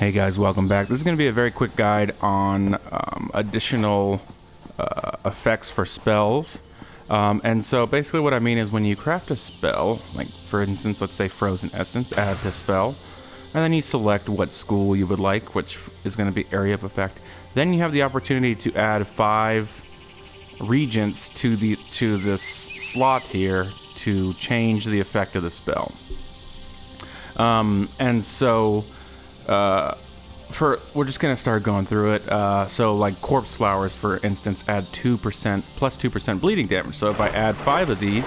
Hey guys, welcome back. This is going to be a very quick guide on additional effects for spells. And so basically what I mean is when you craft a spell, like for instance, let's say Frozen Essence, add this spell, and then you select what school you would like, which is going to be area of effect. Then you have the opportunity to add 5 regents to this slot here to change the effect of the spell. And so we're just gonna start going through it. So like corpse flowers, for instance, add 2% plus 2% bleeding damage. So if I add 5 of these,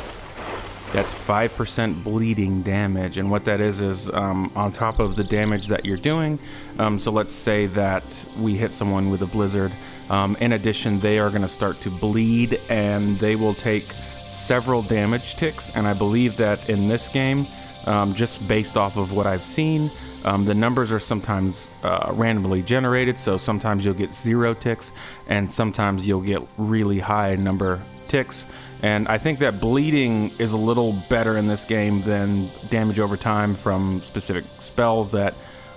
that's 5% bleeding damage. And what that is on top of the damage that you're doing. So let's say that we hit someone with a blizzard. In addition, they are gonna start to bleed, and they will take several damage ticks. And I believe that in this game, just based off of what I've seen, the numbers are sometimes randomly generated, so sometimes you'll get 0 ticks, and sometimes you'll get really high number ticks. And I think that bleeding is a little better in this game than damage over time from specific spells, that,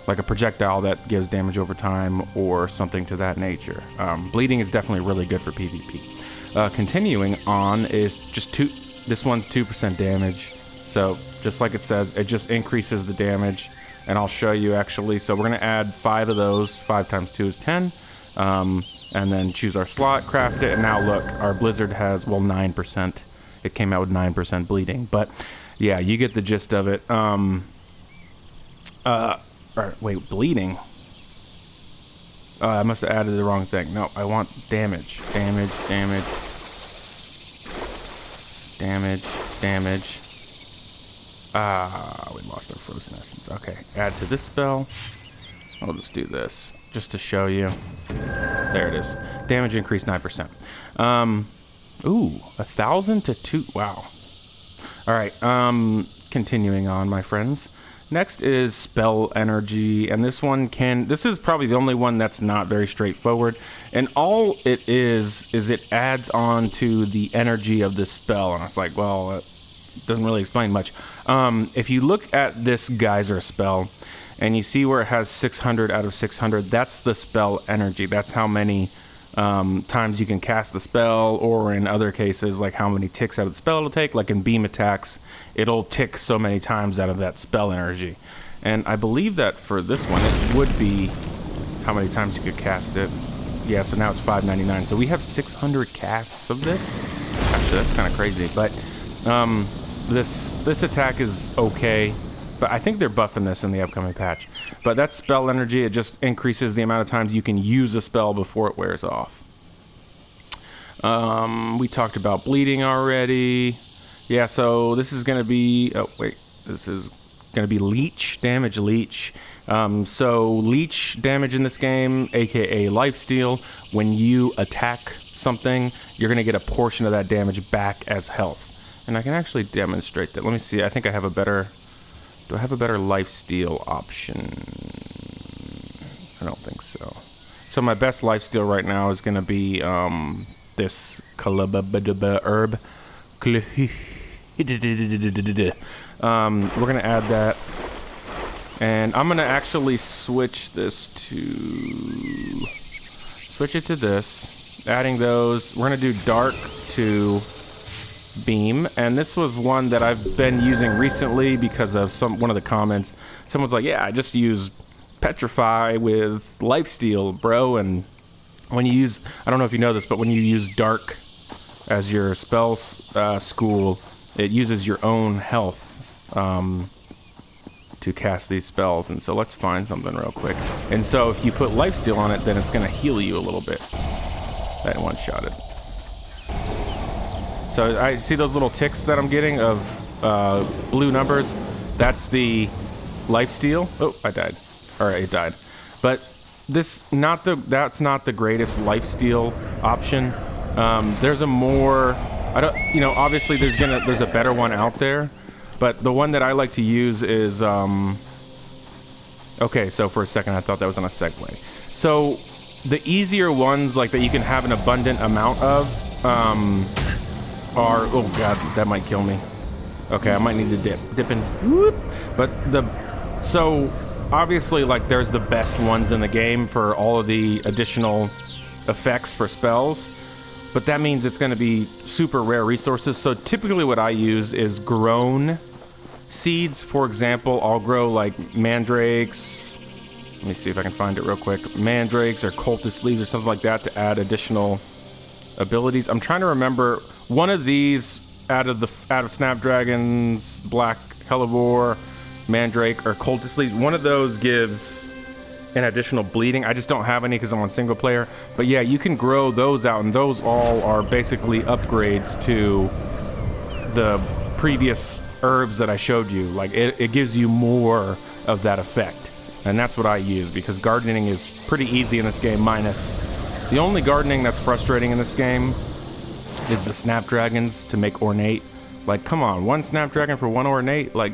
like a projectile that gives damage over time or something to that nature. Bleeding is definitely really good for PvP. Continuing on is just this one's 2% damage. So just like it says, it just increases the damage. And I'll show you actually. So we're going to add 5 of those. 5 times 2 is 10. And then choose our slot, craft it. And now look, our blizzard has, well, 9%. It came out with 9% bleeding. But yeah, you get the gist of it. Wait, bleeding? I must have added the wrong thing. No, I want damage. Damage. We lost our Frozen Essence. Okay, add to this spell. I'll just do this, just to show you. There it is. Damage increase 9%. Ooh, 1,000 to 2. Wow. Alright, continuing on, my friends. Next is Spell Energy, and this is probably the only one that's not very straightforward. And all it is it adds on to the energy of this spell. And it's like, well, it doesn't really explain much. If you look at this geyser spell and you see where it has 600 out of 600, that's the spell energy. That's how many times you can cast the spell, or in other cases, like how many ticks out of the spell it'll take. Like in beam attacks, it'll tick so many times out of that spell energy. And I believe that for this one, it would be how many times you could cast it. Yeah, so now it's 599. So we have 600 casts of this. Actually, that's kind of crazy. But this attack is okay, but I think they're buffing this in the upcoming patch. But that's spell energy. It just increases the amount of times you can use a spell before it wears off. We talked about bleeding already. Yeah, so this is going to be... Oh, wait. This is going to be Leech Damage. Leech. So Leech Damage in this game, aka Lifesteal, when you attack something, you're going to get a portion of that damage back as health. And I can actually demonstrate that. Let me see. I think I have a better... Do I have a better lifesteal option? I don't think so. So my best lifesteal right now is going to be this herb. We're going to add that. And I'm going to actually switch it to this. Adding those. We're going to do dark to beam, and this was one that I've been using recently because of one of the comments. Someone's like, yeah, I just use petrify with lifesteal, bro. And when you use, I don't know if you know this, but when you use dark as your spell school, it uses your own health to cast these spells. And so let's find something real quick. And so if you put lifesteal on it, then it's going to heal you a little bit. That one-shotted. So I see those little ticks that I'm getting of blue numbers. That's the lifesteal. Oh, I died. All right, it died. But that's not the greatest lifesteal option. There's a more, obviously there's a better one out there, but the one that I like to use is okay. So for a second I thought that was on a segue. So the easier ones, like that you can have an abundant amount of, are, oh god, that might kill me. Okay, I might need to dip in. Whoop. But so obviously, like, there's the best ones in the game for all of the additional effects for spells, but that means it's going to be super rare resources. So typically what I use is grown seeds. For example, I'll grow like mandrakes. Let me see if I can find it real quick. Mandrakes or cultist leaves or something like that to add additional abilities. I'm trying to remember one of these out of Snapdragon's Black Hellebore, Mandrake, or cultist leaves. One of those gives an additional bleeding. I just don't have any because I'm on single player. But yeah, you can grow those out, and those all are basically upgrades to the previous herbs that I showed you. Like it gives you more of that effect, and that's what I use because gardening is pretty easy in this game, minus the only gardening that's frustrating in this game is the snapdragons to make ornate. Like, come on, one snapdragon for one ornate? Like,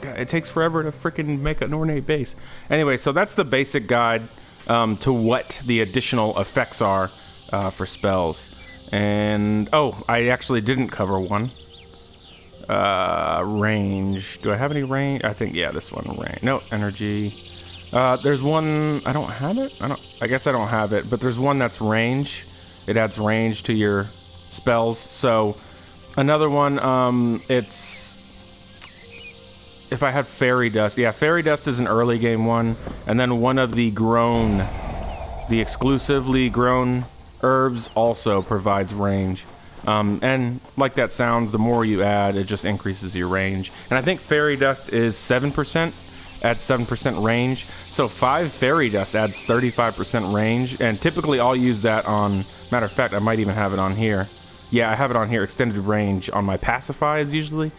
it takes forever to freaking make an ornate base. Anyway, so that's the basic guide to what the additional effects are for spells. And, oh, I actually didn't cover one. Range. Do I have any range? I think, yeah, this one, range. No, energy. There's one, I don't have it? I guess I don't have it, but there's one that's range. It adds range to your spells. So, another one, it's, if I had Fairy Dust. Yeah, Fairy Dust is an early game one. And then one of the exclusively grown herbs also provides range. And like that sounds, the more you add, it just increases your range. And I think Fairy Dust is 7%, adds 7% range. So 5 Fairy Dust adds 35% range. And typically I'll use that on, matter of fact, I might even have it on here. Yeah, I have it on here, extended range on my Pacifies usually.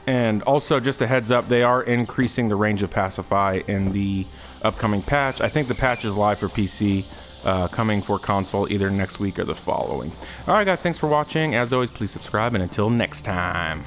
And also, just a heads up, they are increasing the range of Pacify in the upcoming patch. I think the patch is live for PC, coming for console either next week or the following. Alright guys, thanks for watching. As always, please subscribe, and until next time.